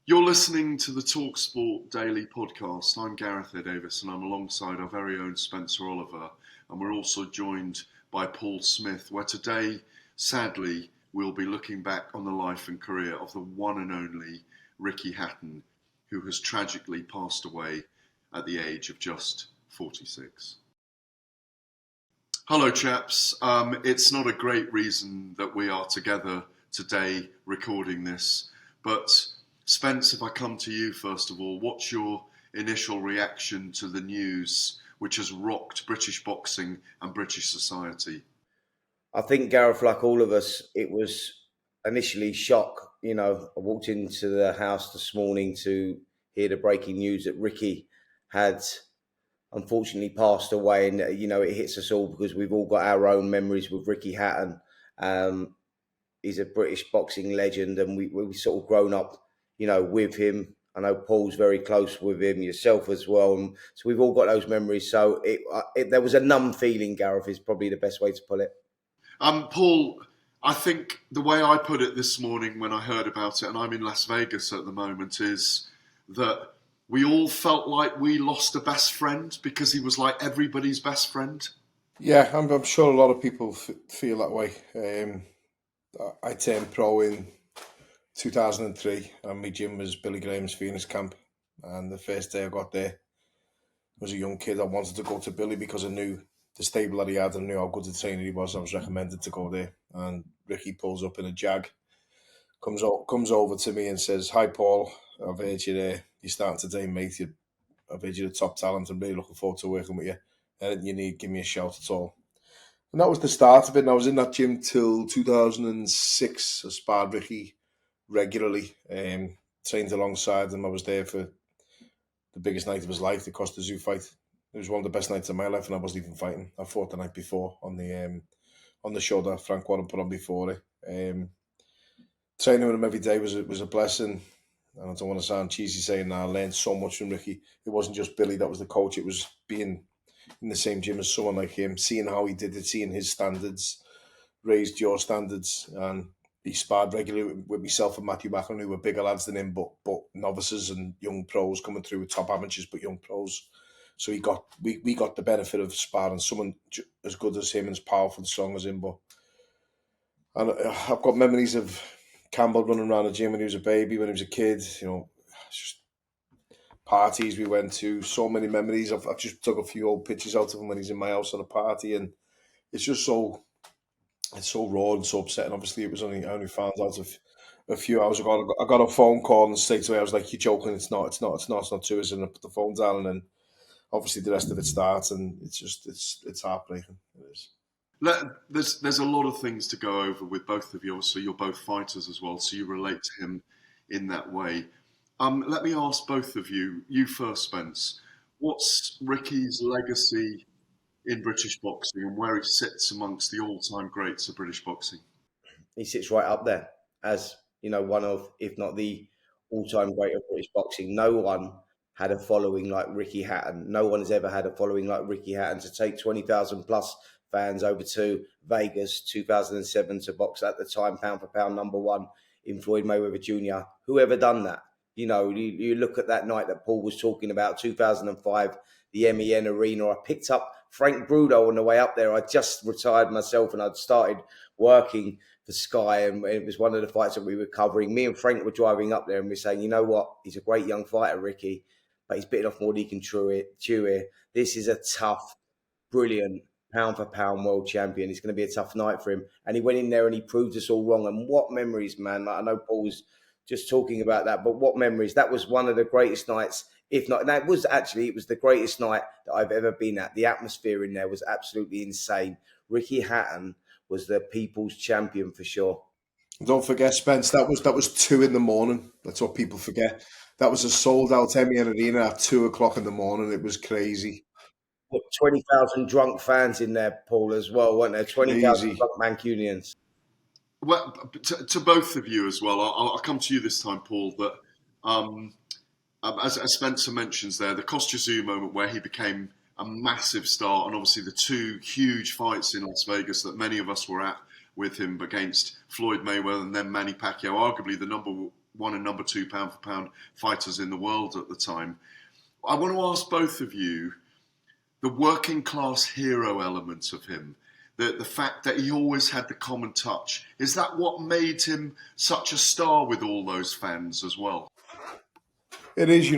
You're listening to the talkSPORT Daily Podcast. I'm Gareth A Davies and I'm alongside our very own Spencer Oliver, and we're also joined by Paul Smith, where today, sadly, we'll be looking back on the life and career of the one and only Ricky Hatton, who has tragically passed away at the age of just 46. Hello chaps, it's not a great reason that we are together today recording this, but Spence, if I come to you first of all, what's your initial reaction to the news which has rocked British boxing and British society? I think, Gareth, like all of us, it was initially shock. I walked into the house this morning to hear the breaking news that Ricky had unfortunately passed away. And, it hits us all because we've all got our own memories with Ricky Hatton. He's a British boxing legend and we've sort of grown up, with him. I know Paul's very close with him, yourself as well. And so we've all got those memories. So there was a numb feeling, Gareth, is probably the best way to put it. Paul, I think the way I put it this morning when I heard about it, and I'm in Las Vegas at the moment, is that we all felt like we lost a best friend because he was like everybody's best friend. Yeah, I'm sure a lot of people feel that way. I turned pro in 2003 and my gym was Billy Graham's Phoenix camp. And the first day I got there, as a young kid, I wanted to go to Billy because I knew the stable that he had and knew how good a trainer he was. I was recommended to go there. And Ricky pulls up in a Jag, comes over to me and says, "Hi, Paul, I've heard you there. You're starting today, mate. I've heard you're the top talent. I'm really looking forward to working with you. Anything you need, give me a shout at all." And that was the start of it. And I was in that gym till 2006. I sparred Ricky regularly, trained alongside him. I was there for the biggest night of his life, the Kostya Tszyu fight. It was one of the best nights of my life, and I wasn't even fighting. I fought the night before on the show that Frank Warren put on before it. Training with him every day was a blessing. And I don't want to sound cheesy saying that I learned so much from Ricky. It wasn't just Billy that was the coach. It was being in the same gym as someone like him, seeing how he did it, seeing his standards, raised your standards. And he sparred regularly with myself and Matthew Macklin, who were bigger lads than him, but novices and young pros coming through with top amateurs, but young pros. So we got the benefit of sparring someone as good as him and as powerful and strong as him. And I've got memories of Campbell running around the gym when he was a baby, when he was a kid. Just parties we went to. So many memories. I've just took a few old pictures out of him when he's in my house at a party, and it's just it's so raw and so upsetting. Obviously, I only found out a few hours ago. I got a phone call and straight away I was like, "You're joking? It's not true." And I put the phone down, and then obviously the rest of it starts, and it's heartbreaking. It is. There's a lot of things to go over with both of you. Obviously, you're both fighters as well, so you relate to him in that way. Let me ask both of you. You first, Spence. What's Ricky's legacy in British boxing and where he sits amongst the all-time greats of British boxing? He sits right up there as, one of, if not the all-time great of British boxing. No one had a following like Ricky Hatton. No one has ever had a following like Ricky Hatton. To take 20,000 plus fans over to Vegas 2007 to box at the time pound for pound number one in Floyd Mayweather Jr. Whoever done that? You look at that night that Paul was talking about, 2005, the MEN Arena. I picked up Frank Brudo on the way up there. I just retired myself and I'd started working for Sky, and it was one of the fights that we were covering. Me and Frank were driving up there and we're saying, you know what? He's a great young fighter, Ricky, but he's bitten off more than he can chew here. This is a tough, brilliant pound for pound world champion. It's going to be a tough night for him. And he went in there and he proved us all wrong. And what memories, man. Like, I know Paul was just talking about that, but what memories. That was one of the greatest nights, if not, it was the greatest night that I've ever been at. The atmosphere in there was absolutely insane. Ricky Hatton was the people's champion for sure. Don't forget, Spence, that was 2 a.m. That's what people forget. That was a sold out MEN Arena at 2 o'clock in the morning. It was crazy. 20,000 drunk fans in there, Paul, as well, weren't there? 20,000 drunk Mancunians. Well, to both of you as well, I'll come to you this time, Paul, that as Spencer mentions there, the Kostya Tszyu moment where he became a massive star, and obviously the two huge fights in Las Vegas that many of us were at with him against Floyd Mayweather and then Manny Pacquiao, arguably the number one and number 2 pound for pound fighters in the world at the time. I want to ask both of you the working class hero element of him, the fact that he always had the common touch. Is that what made him such a star with all those fans as well? It is,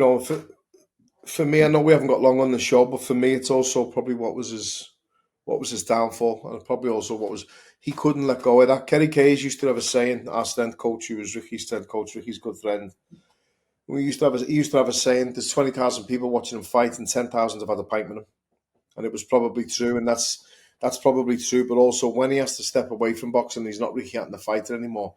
for me, I know we haven't got long on the show, but for me, it's also probably what was his downfall, and probably also he couldn't let go of that. Kerry Kayes used to have a saying, our strength coach, who was Ricky's strength coach, Ricky's good friend. He used to have a saying, there's 20,000 people watching him fight and 10,000 have had a pint with him. And it was probably true, and that's probably true. But also, when he has to step away from boxing, he's not Ricky Hatton the fighter anymore.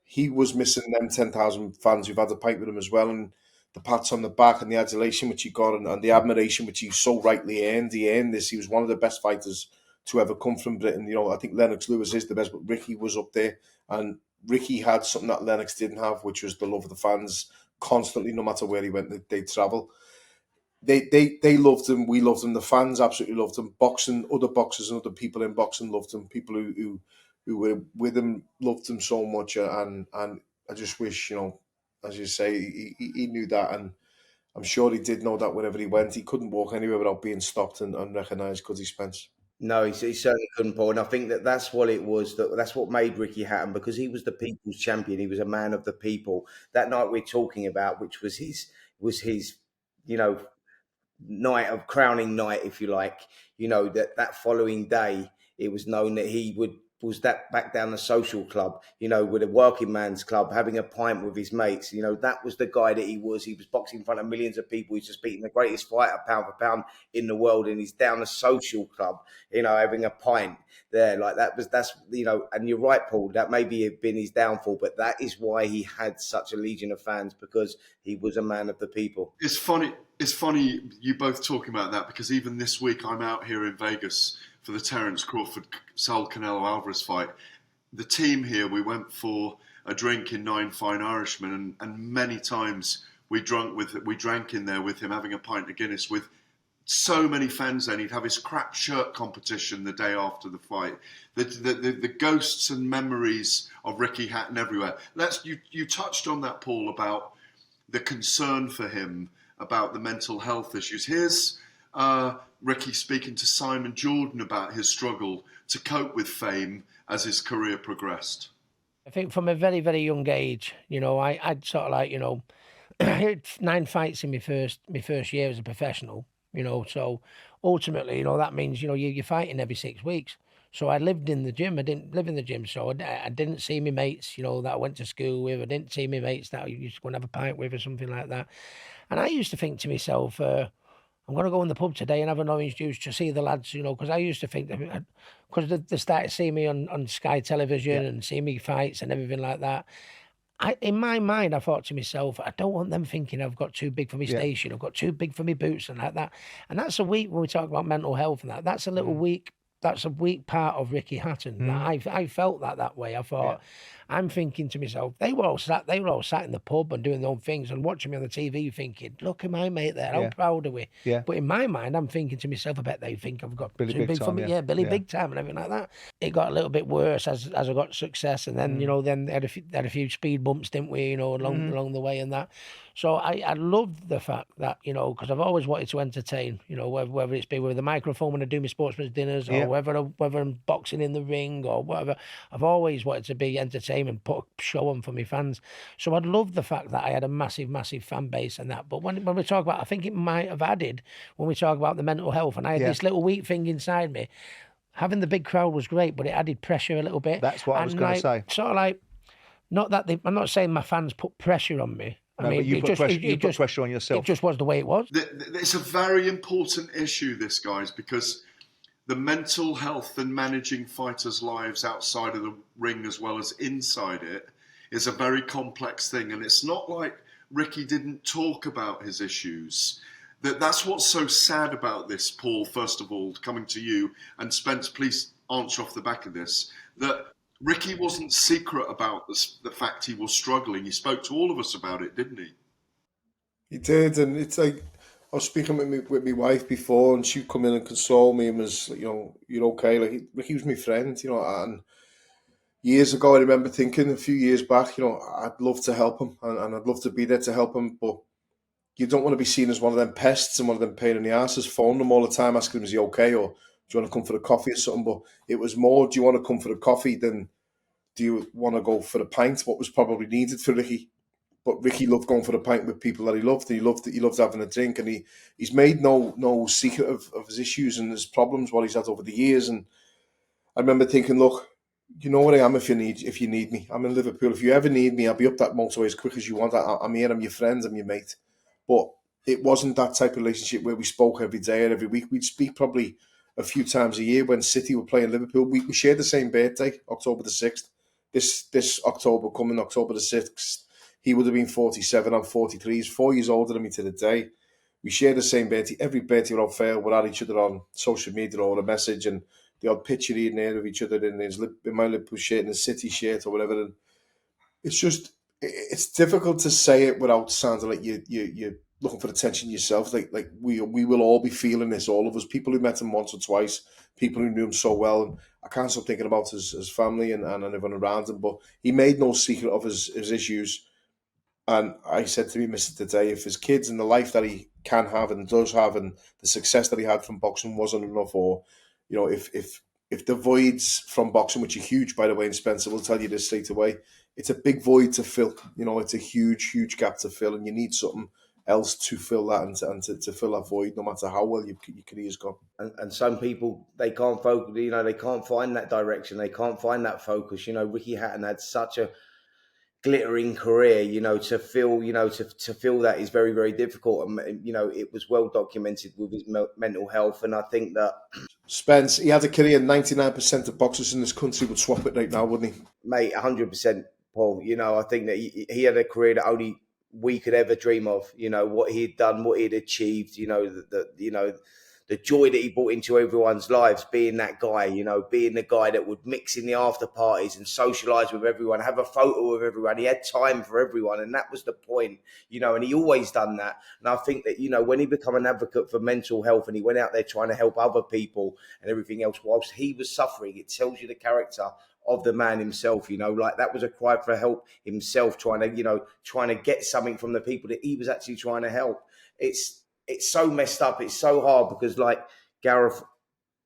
He was missing them 10,000 fans who've had a pint with him as well, and the pats on the back and the adulation which he got, and the admiration which he so rightly earned. He earned this. He was one of the best fighters to ever come from Britain. I think Lennox Lewis is the best, but Ricky was up there, and Ricky had something that Lennox didn't have, which was the love of the fans constantly, no matter where he went, they'd travel. They loved him. We loved him. The fans absolutely loved him. Boxing, other boxers and other people in boxing loved him. People who were with him loved him so much. And I just wish, as you say, he knew that. And I'm sure he did know that wherever he went, he couldn't walk anywhere without being stopped and recognised because he Spence. No, he certainly couldn't, Paul. And I think that's what it was. That's what made Ricky Hatton, because he was the people's champion. He was a man of the people. That night we're talking about, which was his, night of crowning night, if you like, that following day, it was known that he was that back down the social club, with a working man's club, having a pint with his mates. That was the guy that he was. He was boxing in front of millions of people. He's just beating the greatest fighter pound for pound in the world, and he's down the social club, having a pint there. Like that's and you're right, Paul, that maybe have been his downfall, but that is why he had such a legion of fans, because he was a man of the people. It's funny you both talking about that, because even this week I'm out here in Vegas for the Terence Crawford Saul Canelo Alvarez fight. The team here, we went for a drink in Nine Fine Irishmen, and many times we drank in there with him, having a pint of Guinness with so many fans. Then he'd have his crap shirt competition the day after the fight. The ghosts and memories of Ricky Hatton everywhere. You touched on that, Paul, about the concern for him about the mental health issues. Here's Ricky speaking to Simon Jordan about his struggle to cope with fame as his career progressed. I think from a very, very young age, I'd sort of like, I had 9 fights in my first year as a professional, so ultimately, that means, you're fighting every 6 weeks. So I lived in the gym. I didn't live in the gym, so I didn't see my mates, that I went to school with. I didn't see my mates that I used to go and have a pint with or something like that. And I used to think to myself, I'm going to go in the pub today and have an orange juice to see the lads, because I used to think that, because they started seeing me on Sky Television and seeing me fights and everything like that. In my mind, I thought to myself, I don't want them thinking I've got too big for my station, I've got too big for my boots and like that. And that's a weak, when we talk about mental health and that's a little weak. That's a weak part of Ricky Hatton. I felt that way. I thought, I'm thinking to myself, they were all sat in the pub and doing their own things and watching me on the TV thinking, look at my mate there, how proud are we? Yeah. But in my mind, I'm thinking to myself, I bet they think I've got Billy too big for me. Yeah, Billy Big Time and everything like that. It got a little bit worse as I got success, and then, then they had a few speed bumps, didn't we, along the way and that. So I loved the fact that, because I've always wanted to entertain, whether it's been with a microphone when I do my sportsman's dinners or whether I'm boxing in the ring or whatever. I've always wanted to be entertainment, put a show on for my fans. So I'd love the fact that I had a massive, massive fan base and that. But when we talk about, I think it might have added, when we talk about the mental health, and I had this little weak thing inside me, having the big crowd was great, but it added pressure a little bit. That's what I was going to say. Sort of like, I'm not saying my fans put pressure on me. I mean, you put pressure on yourself. It just was the way it was. It's a very important issue, this, guys, because the mental health and managing fighters' lives outside of the ring as well as inside it is a very complex thing. And it's not like Ricky didn't talk about his issues. That's what's so sad about this, Paul, first of all, coming to you. And Spence, please answer off the back of this, that Ricky wasn't secret about the fact he was struggling. He spoke to all of us about it, didn't he? He did, and it's like, I was speaking with my wife before, and she'd come in and console me and was, you're okay. Like, Ricky was my friend, and years ago, I remember thinking a few years back, I'd love to help him and I'd love to be there to help him, but you don't want to be seen as one of them pests and one of them pain in the asses, phoning them all the time, asking him, is he okay? Or do you want to come for a coffee or something? But it was more, do you want to come for a coffee than do you want to go for a pint? What was probably needed for Ricky. But Ricky loved going for a pint with people that he loved. He loved having a drink, and he's made no secret of his issues and his problems, what he's had over the years. And I remember thinking, look, you know what I am if you need me. I'm in Liverpool. If you ever need me, I'll be up that motorway as quick as you want. I'm here, I'm your friend, I'm your mate. But it wasn't that type of relationship where we spoke every day or every week. We'd speak probably a few times a year when City were playing Liverpool. We shared the same birthday, October the 6th. This October coming, October the 6th, he would have been 47, I'm 43. He's 4 years older than me to the day. We share the same birthday. Every birthday without fail, we're at each other on social media or a message, and the odd picture here and there of each other in my Liverpool shirt and his City shirt or whatever. And it's difficult to say it without sounding like you're looking for attention yourself. Like we will all be feeling this, all of us. People who met him once or twice, people who knew him so well. And I can't stop thinking about his family and everyone around him. But he made no secret of his issues. And I said to him today, if his kids and the life that he can have and does have and the success that he had from boxing wasn't enough, or, if the voids from boxing, which are huge, by the way, and Spencer will tell you this straight away, it's a big void to fill. It's a huge, huge gap to fill, and you need something else to fill that and to fill that void, no matter how well your career's gone. And some people, they can't focus, they can't find that direction. They can't find that focus. Ricky Hatton had such a glittering career, to feel that is very, very difficult. And, it was well documented with his mental health. And I think that Spence, he had a career, 99% of boxers in this country would swap it right now, wouldn't he? Mate, 100%, Paul. I think that he had a career that only we could ever dream of. What he had done, what he had achieved, the joy that he brought into everyone's lives, being that guy, being the guy that would mix in the after parties and socialise with everyone, have a photo with everyone. He had time for everyone, and that was the point, and he always done that. And I think that, when he became an advocate for mental health and he went out there trying to help other people and everything else whilst he was suffering, it tells you the character of the man himself, like that was a cry for help himself, trying to get something from the people that he was actually trying to help. It's so messed up. It's so hard because, like, Gareth,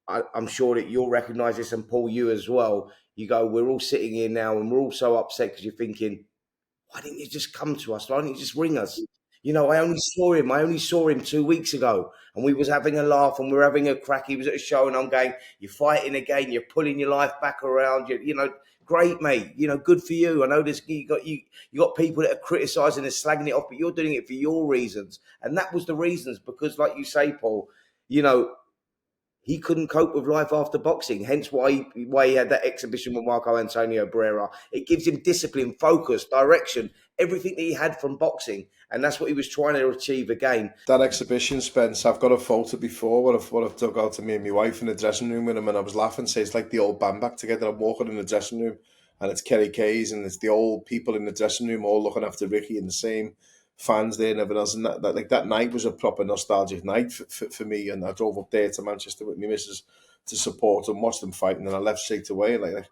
I'm sure that you'll recognise this, and Paul, you as well. You go, we're all sitting here now and we're all so upset because you're thinking, why didn't you just come to us? Why didn't you just ring us? I only saw him 2 weeks ago and we was having a laugh and we were having a crack. He was at a show and I'm going, you're fighting again. You're pulling your life back around. Great, mate. Good for you. I know you got people that are criticising and slagging it off, but you're doing it for your reasons. And that was the reasons, because like you say, Paul, he couldn't cope with life after boxing. Hence why he had that exhibition with Marco Antonio Barrera. It gives him discipline, focus, direction, everything that he had from boxing. And that's what he was trying to achieve again. That exhibition, Spence, I've got a photo before what I've took out to me and my wife in the dressing room with him, and I was laughing, say it's like the old band back together. I'm walking in the dressing room and it's Kerry Kayes and it's the old people in the dressing room all looking after Ricky and the same fans there and everything else. And that night was a proper nostalgic night for me. And I drove up there to Manchester with my missus to support and watch them fight, and then I left straight away. And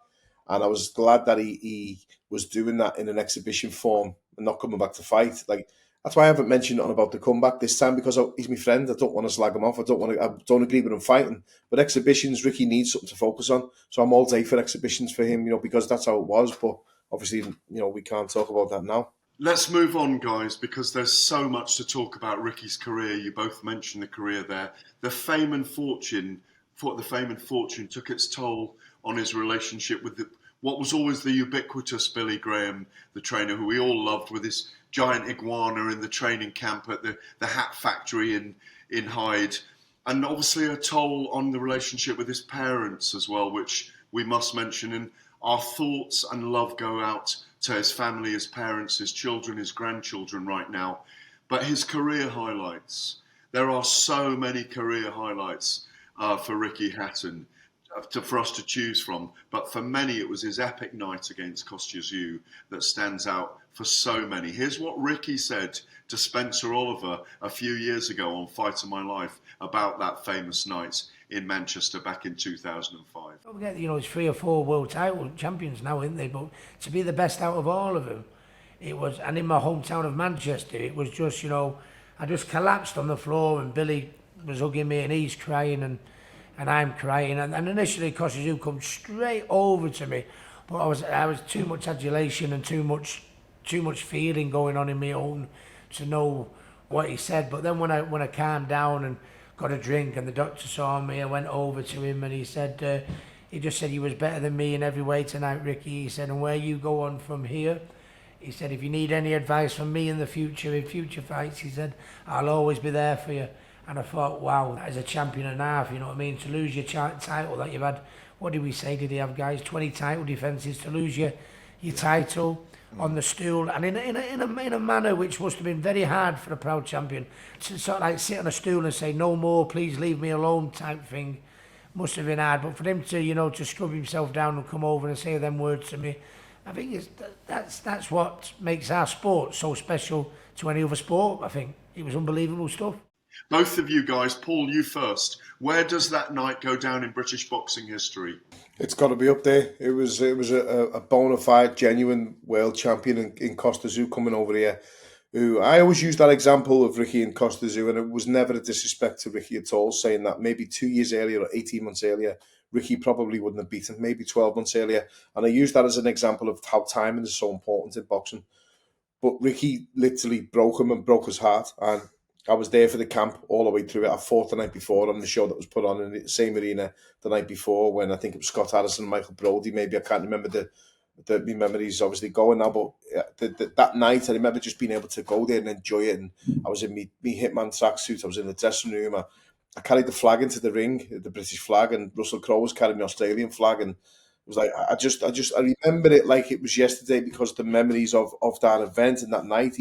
I was glad that he was doing that in an exhibition form and not coming back to fight. That's why I haven't mentioned nothing about the comeback this time, because he's my friend. I don't want to slag him off. I don't agree with him fighting. But exhibitions, Ricky needs something to focus on. So I'm all day for exhibitions for him, because that's how it was. But obviously, we can't talk about that now. Let's move on, guys, because there's so much to talk about Ricky's career. You both mentioned the career there. The fame and fortune took its toll on his relationship with what was always the ubiquitous Billy Graham, the trainer who we all loved, with his giant iguana in the training camp at the hat factory in Hyde. And obviously a toll on the relationship with his parents as well, which we must mention. And our thoughts and love go out to his family, his parents, his children, his grandchildren right now. But his career highlights. There are so many career highlights for Ricky Hatton for us to choose from. But for many, it was his epic night against Kostya Tszyu that stands out for so many. Here's what Ricky said to Spencer Oliver a few years ago on Fight of My Life about that famous night in Manchester back in 2005. Don't forget, there's 3 or 4 world title champions now, isn't there? But to be the best out of all of them, it was, and in my hometown of Manchester, it was just, I just collapsed on the floor, and Billy was hugging me, and he's crying, and I'm crying, and initially Kostya Tszyu come straight over to me, but I was too much adulation and too much feeling going on in my own to know what he said. But then when I calmed down and got a drink, and the doctor saw me, I went over to him, and he said, he just said, "You was better than me in every way tonight, Ricky." He said, "And where you go on from here," he said, "if you need any advice from me in the future, in future fights," he said, "I'll always be there for you." And I thought, wow, that is a champion and a half, you know what I mean? To lose your title that you've had, what did we say, did he have, guys? 20 title defences, to lose your title on the stool, and in a manner which must have been very hard for a proud champion, to sort of like sit on a stool and say, "No more, please leave me alone," type thing, must have been hard. But for him to, to scrub himself down and come over and say them words to me, I think that's what makes our sport so special to any other sport. I think it was unbelievable stuff. Both of you guys, Paul, you first. Where does that night go down in British boxing history? It's got to be up there. It was a bona fide, genuine world champion in Kostya Tszyu coming over here. Who I always use that example of Ricky and Kostya Tszyu, and it was never a disrespect to Ricky at all, saying that maybe 2 years earlier or 18 months earlier, Ricky probably wouldn't have beaten, maybe 12 months earlier. And I use that as an example of how timing is so important in boxing. But Ricky literally broke him and broke his heart, and I was there for the camp all the way through it. I fought the night before on the show that was put on in the same arena the night before, when I think it was Scott Harrison and Michael Brody. Maybe I can't remember the memories obviously going now, but that night I remember just being able to go there and enjoy it. And I was in me Hitman tracksuit. I was in the dressing room. I carried the flag into the ring, the British flag, and Russell Crowe was carrying the Australian flag. And it was like I remember it like it was yesterday, because the memories of that event and that night.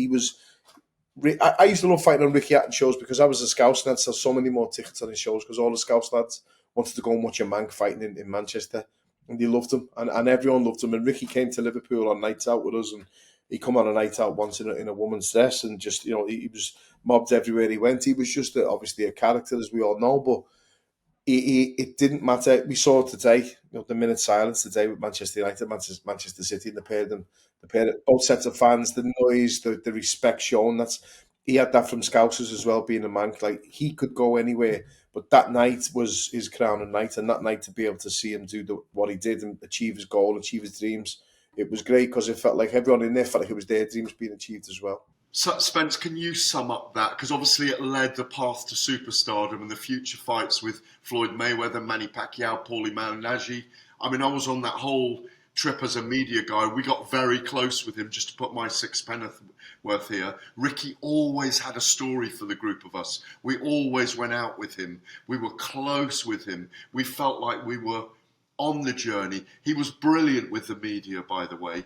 I used to love fighting on Ricky Hatton shows, because I was a Scouse and I'd sell so many more tickets on his shows, because all the Scouse lads wanted to go and watch a Mank fighting in Manchester, and they loved him, and everyone loved him. And Ricky came to Liverpool on nights out with us, and he come on a night out once in a woman's dress, and just, he was mobbed everywhere he went. He was just obviously a character, as we all know, but it didn't matter. We saw today, the minute silence today with Manchester United, Manchester City, and the pair of both sets of fans, the noise, the respect shown. He had that from Scousers as well, being a man. Like, he could go anywhere, but that night was his crowning night, and that night to be able to see him do what he did and achieve his goal, achieve his dreams, it was great, because it felt like everyone in there felt like it was their dreams being achieved as well. So, Spence, can you sum up that? Because obviously it led the path to superstardom and the future fights with Floyd Mayweather, Manny Pacquiao, Paulie Malignaggi. I mean, I was on that whole trip as a media guy. We got very close with him, just to put my sixpenneth worth here. Ricky always had a story for the group of us. We always went out with him. We were close with him. We felt like we were on the journey. He was brilliant with the media, by the way.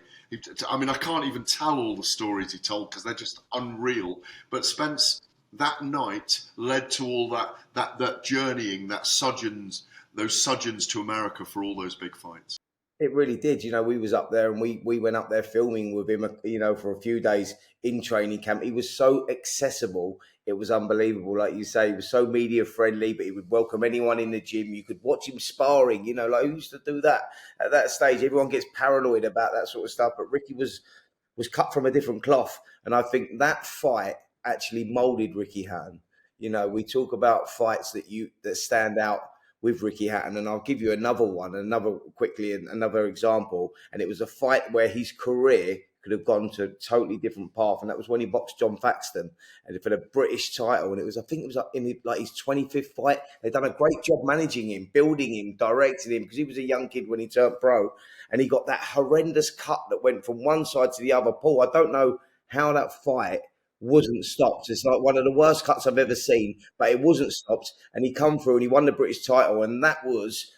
I mean, I can't even tell all the stories he told, because they're just unreal. But Spence, that night led to all that journeying, those sojourns to America for all those big fights. It really did. We was up there, and we went up there filming with him, for a few days in training camp. He was so accessible. It was unbelievable. Like you say, he was so media friendly, but he would welcome anyone in the gym. You could watch him sparring, like who used to do that at that stage? Everyone gets paranoid about that sort of stuff, but Ricky was cut from a different cloth. And I think that fight actually molded Ricky Hatton. We talk about fights that stand out with Ricky Hatton, and I'll give you another example. And it was a fight where his career could have gone to a totally different path, and that was when he boxed John Faxton, and for the British title. And I think it was in his 25th fight. They'd done a great job managing him, building him, directing him, because he was a young kid when he turned pro, and he got that horrendous cut that went from one side to the other. Paul, I don't know how that fight wasn't stopped. It's like one of the worst cuts I've ever seen, but it wasn't stopped, and he come through and he won the British title, and that was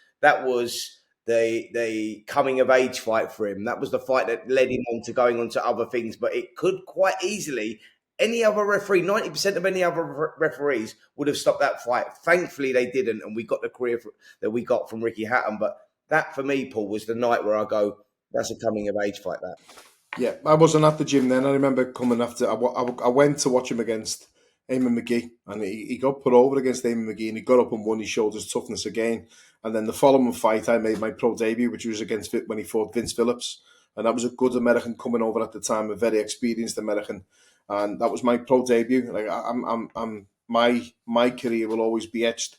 the coming of age fight for him. That was the fight that led him on to going on to other things, but it could quite easily, any other referee, 90% of any other referees would have stopped that fight. Thankfully they didn't, and we got the career that we got from Ricky Hatton. But that for me, Paul, was the night where I go, that's a coming of age fight, that. Yeah, I wasn't at the gym then. I remember coming after. I went to watch him against Eamon McGee, and he got put over against Eamon McGee, and he got up and won. He showed his toughness again. And then the following fight, I made my pro debut, which was against when he fought Vince Phillips, and that was a good American coming over at the time, a very experienced American, and that was my pro debut. Like my career will always be etched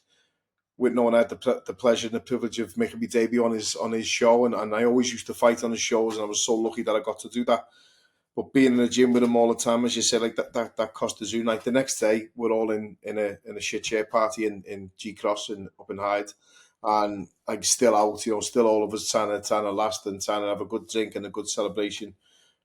with knowing I had the pleasure and the privilege of making my debut on his show, and I always used to fight on his shows, and I was so lucky that I got to do that. But being in the gym with him all the time, as you said, like that Kostya Tszyu night, the next day we're all in a shit share party in G Cross up in Hyde, and like still out, still all of us trying to last and trying to have a good drink and a good celebration.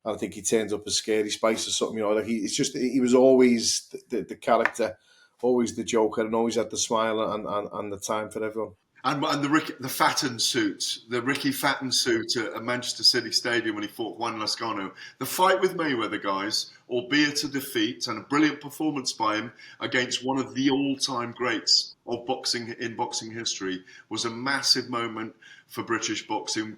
And I think he turns up as Scary Spice or something, like he was always the character, always the joker, and always had the smile and the time for everyone. And the Hatton suit, the Ricky Hatton suit at Manchester City Stadium when he fought Juan Lascano. The fight with Mayweather, guys, albeit a defeat and a brilliant performance by him against one of the all-time greats of boxing history, was a massive moment for British boxing.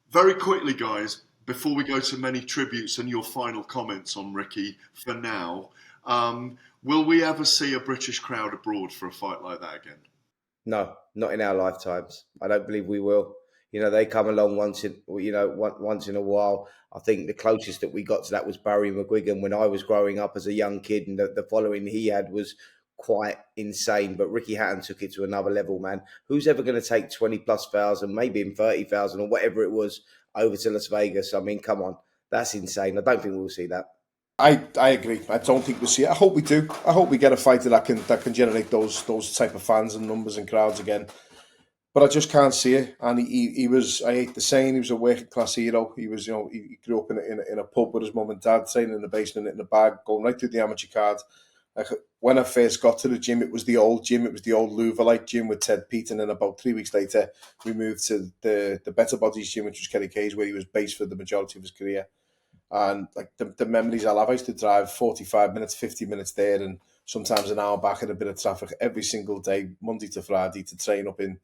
Very quickly, guys, before we go to many tributes and your final comments on Ricky for now, will we ever see a British crowd abroad for a fight like that again? No, not in our lifetimes. I don't believe we will. They come along once in a while. I think the closest that we got to that was Barry McGuigan when I was growing up as a young kid, and the following he had was quite insane. But Ricky Hatton took it to another level, man. Who's ever going to take 20,000+, maybe in 30,000 or whatever it was, over to Las Vegas? I mean, come on, that's insane. I don't think we'll see that. I agree. I don't think we'll see it. I hope we do. I hope we get a fighter that can generate those type of fans and numbers and crowds again. But I just can't see it. And he was, I hate the saying, he was a working class hero. He was, he grew up in a pub with his mum and dad, training in the basement, in the bag, going right through the amateur card. Like when I first got to the gym, it was the old gym. It was the old Louverlite gym with Ted Pete. And then about 3 weeks later, we moved to the Better Bodies gym, which was Kerry Kay's, where he was based for the majority of his career. And like the memories I have, I used to drive 45 minutes, 50 minutes there, and sometimes an hour back in a bit of traffic every single day, Monday to Friday, to train up in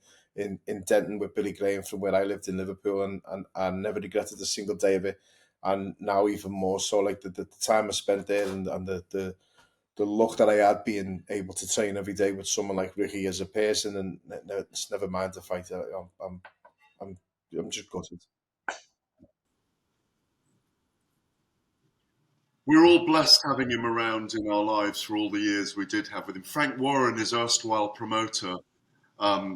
Denton with Billy Graham from where I lived in Liverpool, and I never regretted a single day of it. And now even more so, like the time I spent there and the luck that I had being able to train every day with someone like Ricky as a person, and it's never mind the fight. I'm just gutted. We're all blessed having him around in our lives for all the years we did have with him. Frank Warren, his erstwhile promoter,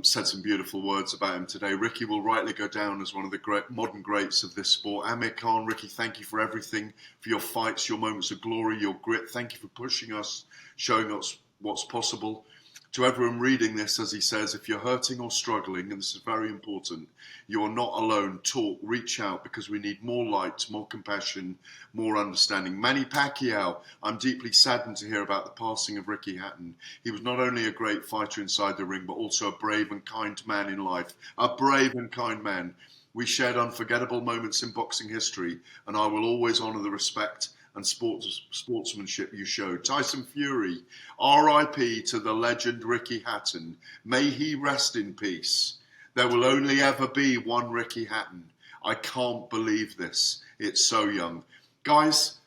said some beautiful words about him today. Ricky will rightly go down as one of the great modern greats of this sport. Amir Khan, Ricky, thank you for everything, for your fights, your moments of glory, your grit. Thank you for pushing us, showing us what's possible. To everyone reading this, as he says, if you're hurting or struggling, and this is very important, you are not alone. Talk, reach out, because we need more light, more compassion, more understanding. Manny Pacquiao, I'm deeply saddened to hear about the passing of Ricky Hatton. He was not only a great fighter inside the ring, but also a brave and kind man in life. A brave and kind man. We shared unforgettable moments in boxing history, and I will always honour the respect and sportsmanship you showed. Tyson Fury, R.I.P. to the legend Ricky Hatton. May he rest in peace. There will only ever be one Ricky Hatton. I can't believe this. It's so young. Guys,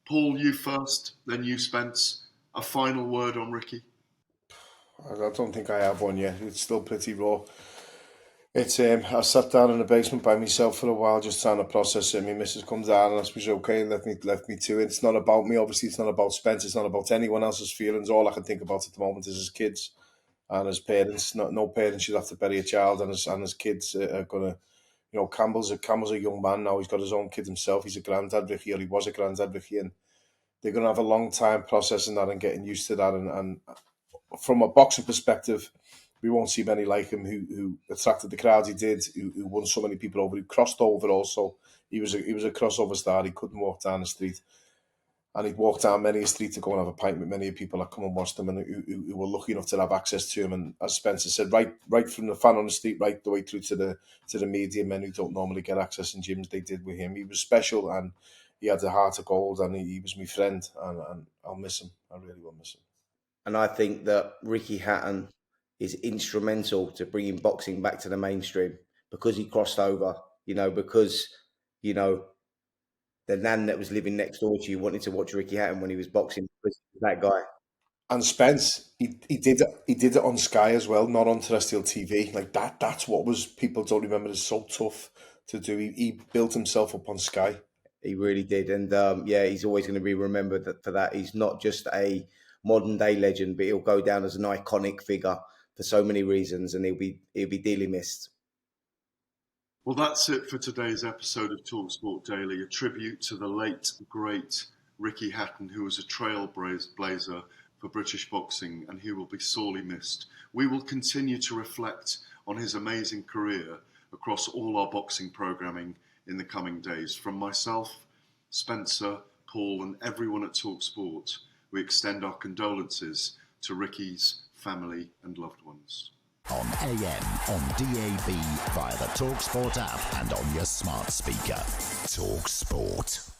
Paul, you first, then you, Spence. A final word on Ricky? I don't think I have one yet. It's still pretty raw. It's I sat down in the basement by myself for a while, just trying to process it. My missus comes down and asked me, okay, and left me to it. It's not about me, obviously. It's not about Spence. It's not about anyone else's feelings. All I can think about at the moment is his kids and his parents. No parents should have to bury a child, and his kids are gonna. Campbell's a young man now. He's got his own kid himself. He's a granddad, Ricky, or he was a granddad, Ricky, and they're gonna have a long time processing that and getting used to that. And from a boxing perspective, we won't see many like him who attracted the crowds he did, who won so mho people over, who crossed over also. He was a crossover star. He couldn't walk down the street. And he'd walk down many a street to go and have a pint with many people that come and watch them and who were lucky enough to have access to him. And as Spencer said, right from the fan on the street, right the way through to the media men who don't normally get access in gyms, they did with him. He was special, and he had a heart of gold, and he was my friend, and I'll miss him. I really will miss him. And I think that Ricky Hatton is instrumental to bringing boxing back to the mainstream, because he crossed over, because, the nan that was living next door to you wanted to watch Ricky Hatton when he was boxing, because he was that guy. And Spence, he did it on Sky as well, not on terrestrial TV. Like that's what was, people don't remember, is so tough to do. He built himself up on Sky. He really did, and he's always going to be remembered for that. He's not just a modern day legend, but he'll go down as an iconic figure for so many reasons, and he'll be dearly missed. Well, that's it for today's episode of talkSPORT Daily, a tribute to the late, great Ricky Hatton, who was a trailblazer for British boxing, and he will be sorely missed. We will continue to reflect on his amazing career across all our boxing programming in the coming days. From myself, Spencer, Paul, and everyone at talkSPORT, we extend our condolences to Ricky's family and loved ones. On AM, on DAB, via the talkSPORT app and on your smart speaker. talkSPORT.